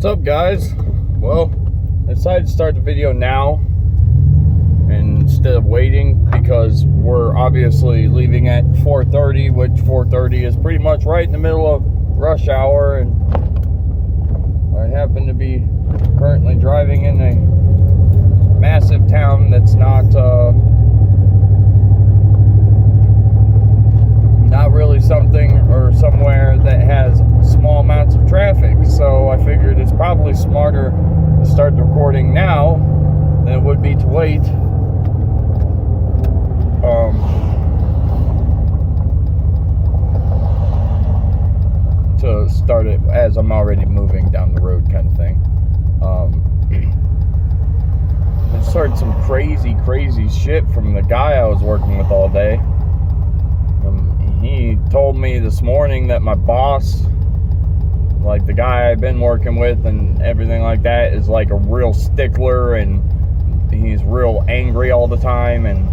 What's up, guys? Well, I decided to start the video now instead of waiting because we're obviously leaving at 4:30, which 4:30 is pretty much right in the middle of rush hour, and I happen to be currently driving in a massive town that's not really something or somewhere that has small amounts of traffic. So I figured it's probably smarter to start the recording now than it would be to wait. To start it as I'm already moving down the road, kind of thing. I just heard some crazy shit from the guy I was working with all day. He told me this morning that my boss, like the guy I've been working with and everything like that, is like a real stickler, and he's real angry all the time and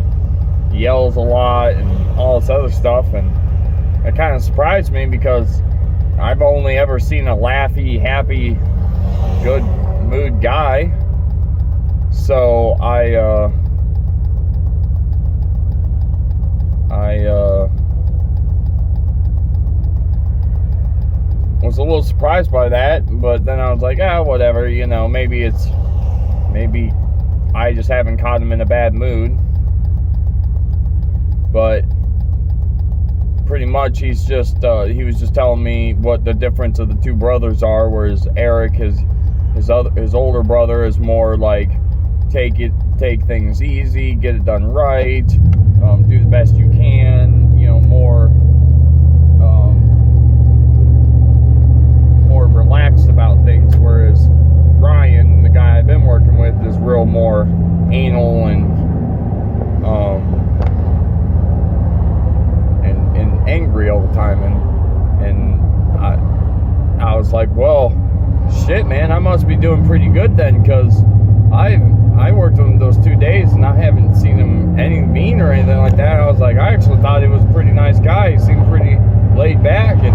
yells a lot and all this other stuff. And it kind of surprised me because I've only ever seen a laughy, happy, good mood guy. So I was a little surprised by that, but then I was like, whatever, maybe I just haven't caught him in a bad mood. But pretty much he was just telling me what the difference of the two brothers are, whereas Eric, his older brother, is more like take things easy, get it done right, do the best you can, more relaxed about things, whereas Ryan, the guy I've been working with, is real more anal and angry all the time. And I was like, well, shit, man, I must be doing pretty good then, because I worked with him those 2 days and I haven't seen him any mean or anything like that. I was like, I actually thought he was a pretty nice guy. He seemed pretty laid back. And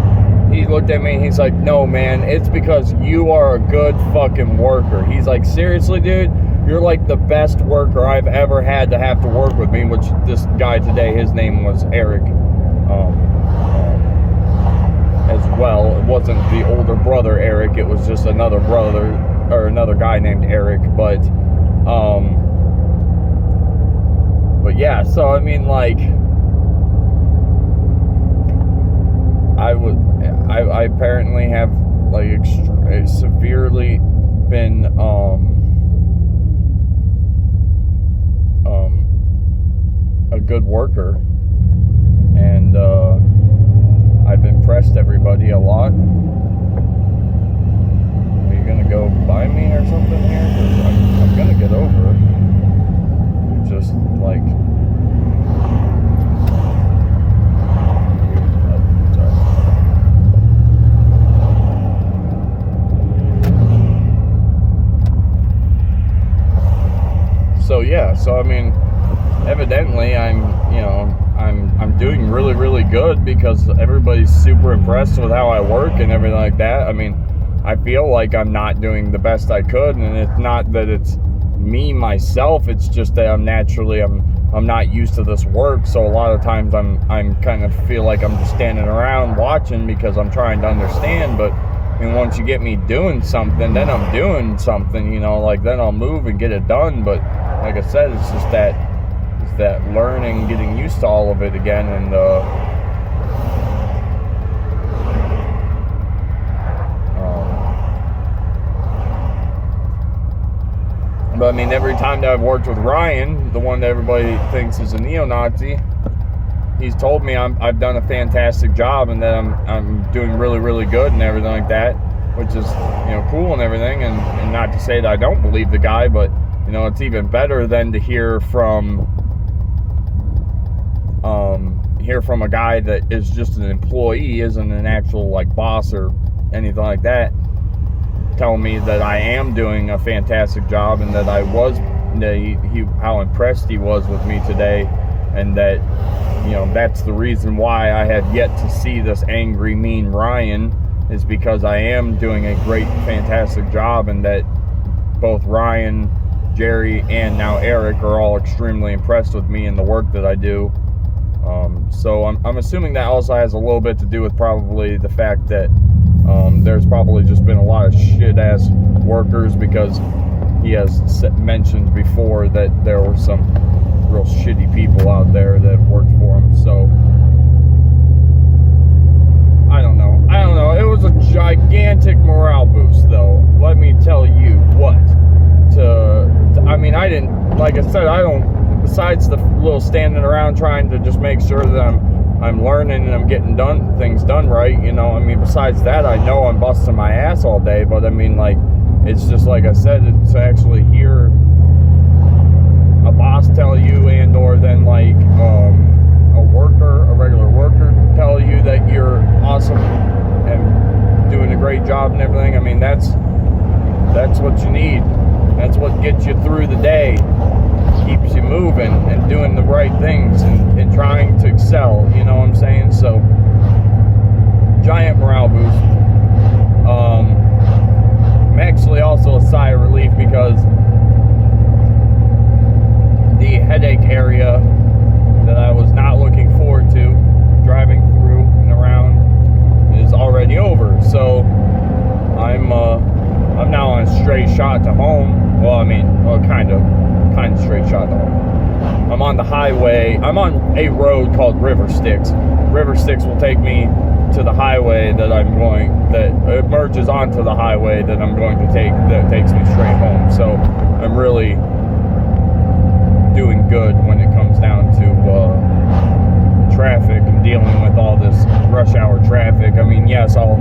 he looked at me and he's like, no, man, it's because you are a good fucking worker. He's like, seriously, dude, you're like the best worker I've ever had to have to work with me. Which this guy today, his name was Eric, as well. It wasn't the older brother Eric, it was just another brother, or another guy named Eric. But yeah, so I mean, like, I apparently have like severely been a good worker, and I've impressed everybody a lot. Are you gonna go by me or something here? 'Cause I'm gonna get over. Just like. So yeah, so I mean, evidently I'm doing really good because everybody's super impressed with how I work and everything like that. I mean, I feel like I'm not doing the best I could, and it's not that it's me myself, it's just that I'm not used to this work. So a lot of times I'm kind of feel like I'm just standing around watching because I'm trying to understand. But I mean, once you get me doing something, then I'm doing something, like then I'll move and get it done. But like I said, it's just that learning, getting used to all of it again. And but I mean, every time that I've worked with Ryan, the one that everybody thinks is a neo-Nazi, he's told me I've done a fantastic job and that I'm doing really good and everything like that, which is cool and everything. And not to say that I don't believe the guy, but it's even better than to hear from a guy that is just an employee, isn't an actual like boss or anything like that, telling me that I am doing a fantastic job and that how impressed he was with me today, and that that's the reason why I have yet to see this angry, mean Ryan is because I am doing a great, fantastic job, and that both Ryan, Jerry, and now Eric are all extremely impressed with me and the work that I do. So I'm assuming that also has a little bit to do with probably the fact that there's probably just been a lot of shit-ass workers, because he has mentioned before that there were some real shitty people out there that worked for him. So I don't know. It was a gigantic morale boost, though. Let me tell you what. I mean, I didn't, like I said, I don't, besides the little standing around trying to just make sure that I'm learning and I'm getting things done right, you know. I mean, besides that, I know I'm busting my ass all day, but I mean, like, it's just like I said, it's to actually hear a boss tell you, and or then like a regular worker tell you that you're awesome and doing a great job and everything. I mean, that's what you need. That's what gets you through the day, keeps you moving and doing the right things and trying to excel, you know what I'm saying? So, giant morale boost. I'm actually also a sigh of relief, because the headache area that I was not looking forward to driving through and around is already over. So I'm now on a straight shot to home. Well, I mean, kind of straight shot to home. I'm on the highway. I'm on a road called River Styx. River Styx will take me to the highway that it merges onto the highway that I'm going to take, that takes me straight home. So I'm really doing good when it comes down to traffic and dealing with all this rush hour traffic. I mean, yes, I'll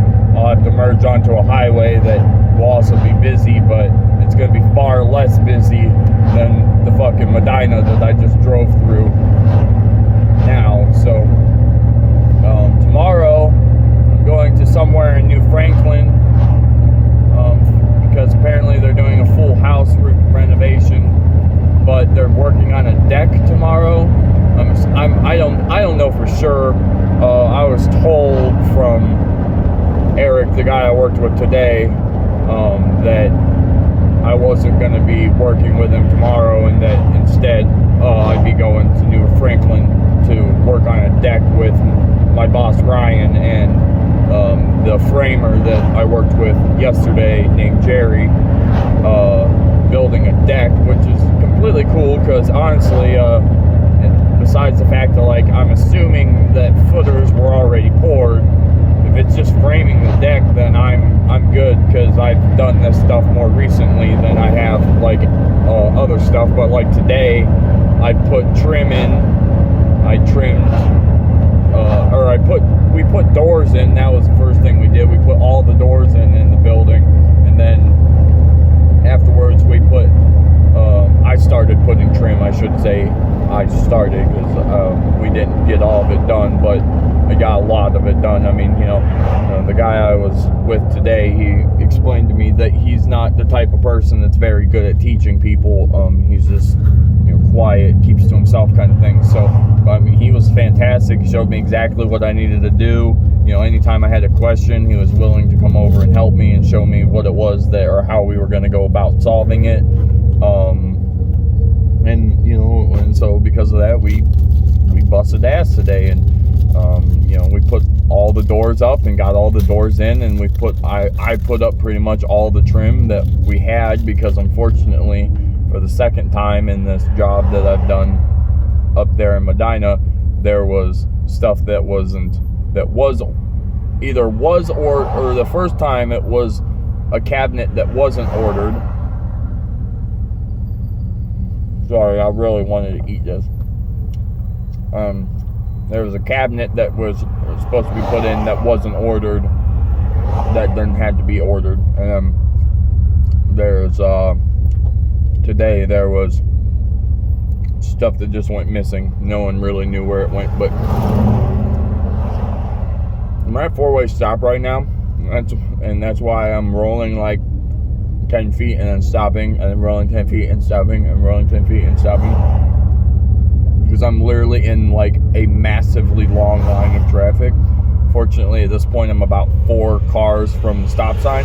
have to merge onto a highway that will also be busy, but it's going to be far less busy than the fucking Medina that I just drove through now. So tomorrow I'm going to somewhere in New Franklin, because apparently they're doing a full house renovation, but they're working on a deck tomorrow. I don't know for sure. I was told from Eric, the guy I worked with today, that I wasn't going to be working with him tomorrow, and that instead I'd be going to New Franklin to work on a deck with my boss Ryan and the framer that I worked with yesterday named Jerry, building a deck, which is completely cool, because honestly, besides the fact that, like, I'm assuming that footers were already poured, if it's just framing the deck, then I'm good, because I've done this stuff more recently than I have, like, other stuff. But like today, I put trim in, I trimmed, we put doors in. That was the first thing we did. We put all the doors in the building, and then afterwards we put, I started putting trim, I should say. I started, because we didn't get all of it done, but I got a lot of it done. I mean, the guy I was with today, he explained to me that he's not the type of person that's very good at teaching people. He's just, quiet, keeps to himself kind of thing. So, I mean, he was fantastic. He showed me exactly what I needed to do. Anytime I had a question, he was willing to come over and help me and show me what it was or how we were going to go about solving it. And so because of that, we busted ass today, and we put all the doors up and got all the doors in, and I put up pretty much all the trim that we had, because unfortunately, for the second time in this job that I've done up there in Medina, there was stuff that was or the first time it was a cabinet that wasn't ordered. Sorry, I really wanted to eat this. There was a cabinet that was supposed to be put in that wasn't ordered, that then had to be ordered. And today there was stuff that just went missing. No one really knew where it went, but I'm at four-way stop right now, and that's why I'm rolling like 10 feet and then stopping, and then rolling 10 feet and stopping, and rolling 10 feet and stopping, because I'm literally in like a massively long line of traffic Fortunately, at this point, I'm about 4 cars from the stop sign.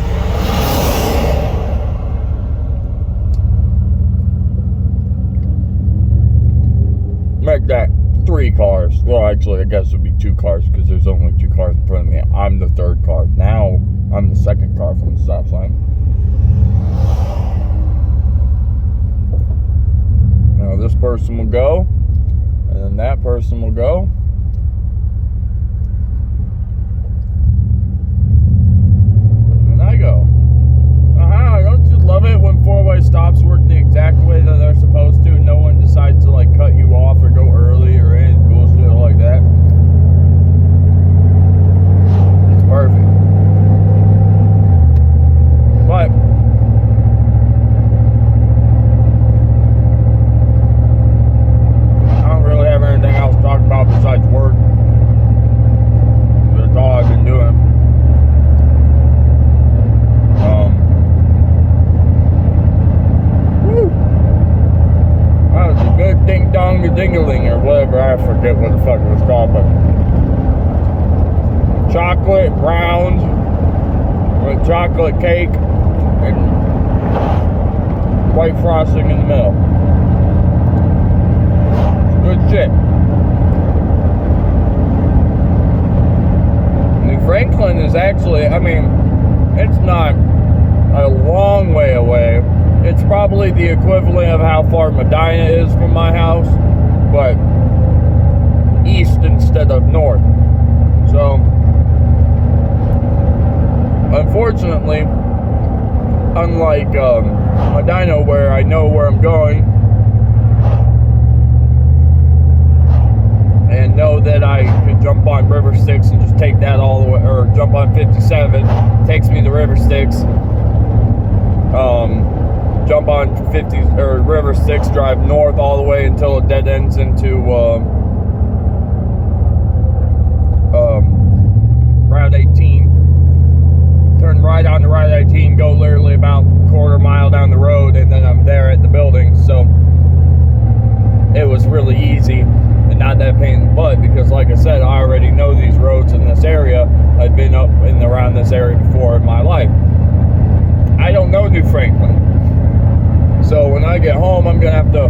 Make that 3 cars. Well, actually, I guess it would be 2 cars because there's only 2 cars in front of me. I'm the 3rd car. Now, I'm the 2nd car from the stop sign. Now, this person will go, and then that person will go. And I go. Don't you love it when 4-way stops work the exact way that they're supposed to, and no one decides to like cut you off or go early or any bullshit like that? It's perfect. But I don't really have anything else to talk about besides work. That's all I've been doing. That was a good ding dong ding-a-ling or whatever. I forget what the fuck it was called, but chocolate round with chocolate cake and white frosting in the middle. Good shit. New Franklin is actually, I mean, it's not a long way away. It's probably the equivalent of how far Medina is from my house, but east instead of north. So, unfortunately, unlike Medina, where I know where I'm going and know that I could jump on River Styx and just take that all the way, or jump on 57, takes me to River Styx. Jump on 50 or River Styx, drive north all the way until it dead ends into Route 18. Turn right onto Route 18, go literally about a quarter mile down the road, and then I'm there at the building. So it was really easy and not that pain in the butt because, like I said, I already know these roads in this area. I've been up and around this area before in my life. I don't know New Franklin. So when I get home, I'm going to have to,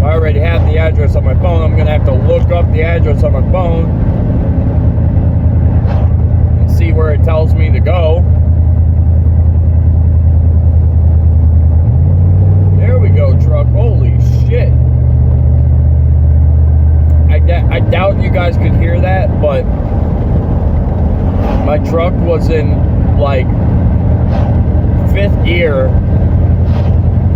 I already have the address on my phone, I'm going to have to look up the address on my phone and see where it tells me to go. There we go, truck. Holy shit. I doubt you guys could hear that, but my truck was in like 5th gear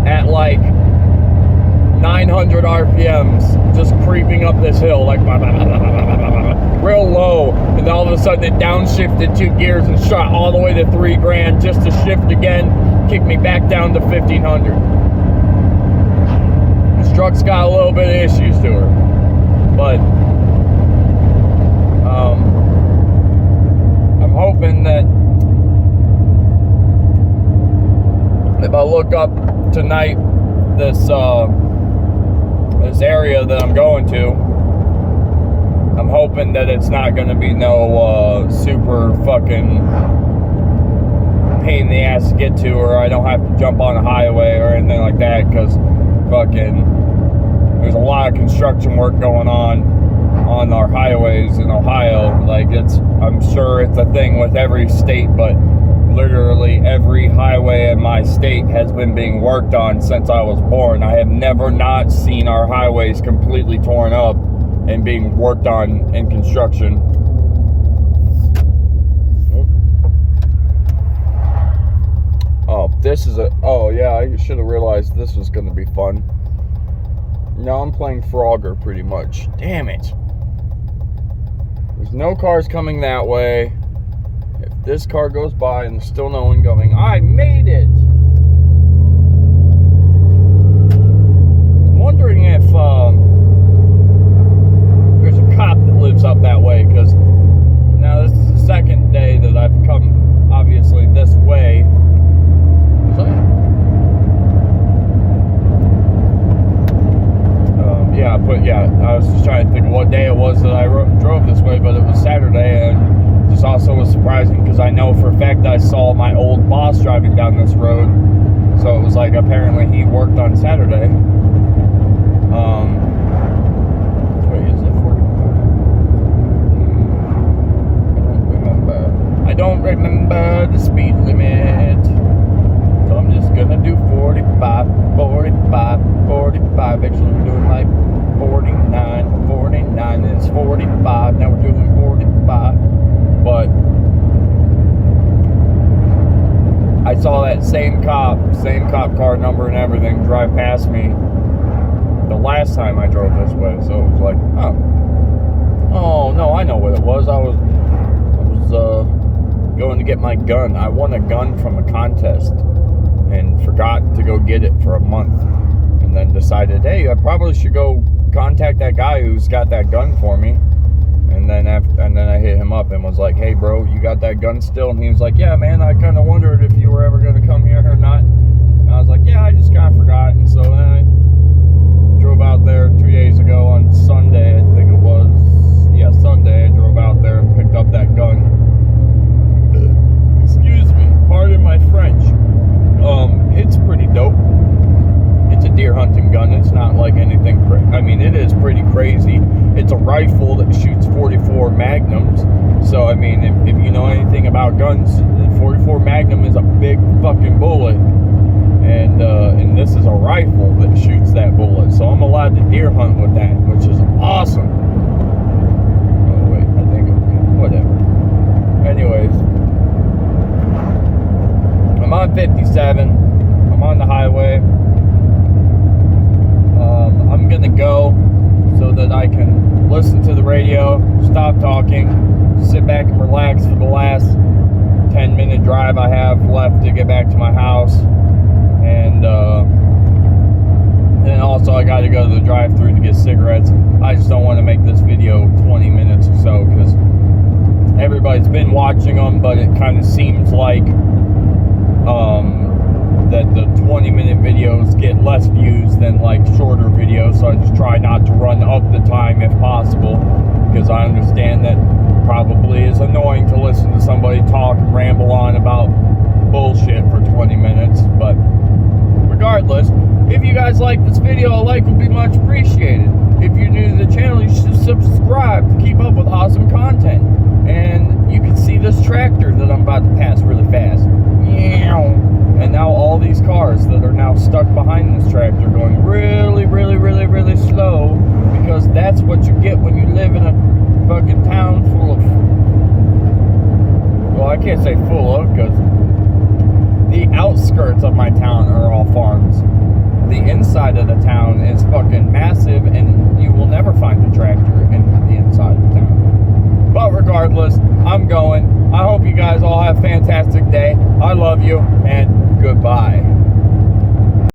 at like 900 RPMs, just creeping up this hill, like real low, and all of a sudden it downshifted 2 gears and shot all the way to 3 grand just to shift again, kick me back down to 1500. This truck's got a little bit of issues to her, but I'm hoping that if I look up tonight this area that I'm going to, I'm hoping that it's not going to be no super fucking pain in the ass to get to, or I don't have to jump on a highway or anything like that, because fucking there's a lot of construction work going on our highways in Ohio. Like, I'm sure it's a thing with every state, but literally every highway in my state has been being worked on since I was born. I have never not seen our highways completely torn up and being worked on in construction. Oh, oh yeah, I should have realized this was going to be fun. Now I'm playing Frogger pretty much. Damn it. There's no cars coming that way. If this car goes by and there's still no one going, I made it! I'm wondering if there's a cop that lives up that way, because now this is the second day that I've come, obviously, this way. So, I was just trying to think of what day it was that I drove this way, but it was Saturday, and just my old boss driving down this road. So it was like apparently he worked on Saturday. Wait, is it 45? I don't remember the speed limit. So I'm just gonna do 45, 45, 45. Actually, we're doing like 49, 49. It's 45. Now we're doing 45. But I saw that same cop car number and everything drive past me the last time I drove this way. So it was like, oh no, I know what it was. I was going to get my gun. I won a gun from a contest and forgot to go get it for a month, and then decided, hey, I probably should go contact that guy who's got that gun for me. And then I hit him up and was like, hey bro, you got that gun still? And he was like, yeah man, I kind of wondered if you were ever going to come here or not. And I was like, yeah, I just kind of forgot. And so then I drove out there 2 days ago on Sunday, I think it was. Yeah, Sunday, I drove out there and picked up that gun. Excuse me, pardon my French. It's pretty dope. It's a deer hunting gun. It's not like anything I mean, it is pretty crazy. It's a rifle that shoots 44 magnums. So, I mean, if you know anything about guns, 44 magnum is a big fucking bullet. And this is a rifle that shoots that bullet. So I'm allowed to deer hunt with that, which is awesome. Oh, wait, I think whatever. Anyways, I'm on 57. I'm on the highway. I'm gonna go so that I can listen to the radio, stop talking, sit back and relax for the last 10-minute drive I have left to get back to my house. And then also I got to go to the drive-thru to get cigarettes. I just don't want to make this video 20 minutes or so because everybody's been watching them, but it kind of seems like that the 20-minute videos get less views than like shorter videos, so I just try not to run up the time if possible, because I understand that probably is annoying to listen to somebody talk and ramble on about bullshit for 20 minutes. But regardless, if you guys like this video, a like would be much appreciated. If you're new to the channel, you should subscribe to keep up with awesome content. And you can see this tractor that I'm about to pass really fast. And now all these cars that are now stuck behind this tractor going really, really, really, really slow, because that's what you get when you live in a fucking town full of, well, I can't say full of, because the outskirts of my town are all farms. The inside of the town is fucking massive, and you will never find a tractor in the inside of the town. But regardless, I'm going. I hope you guys all have a fantastic day. I love you, and goodbye.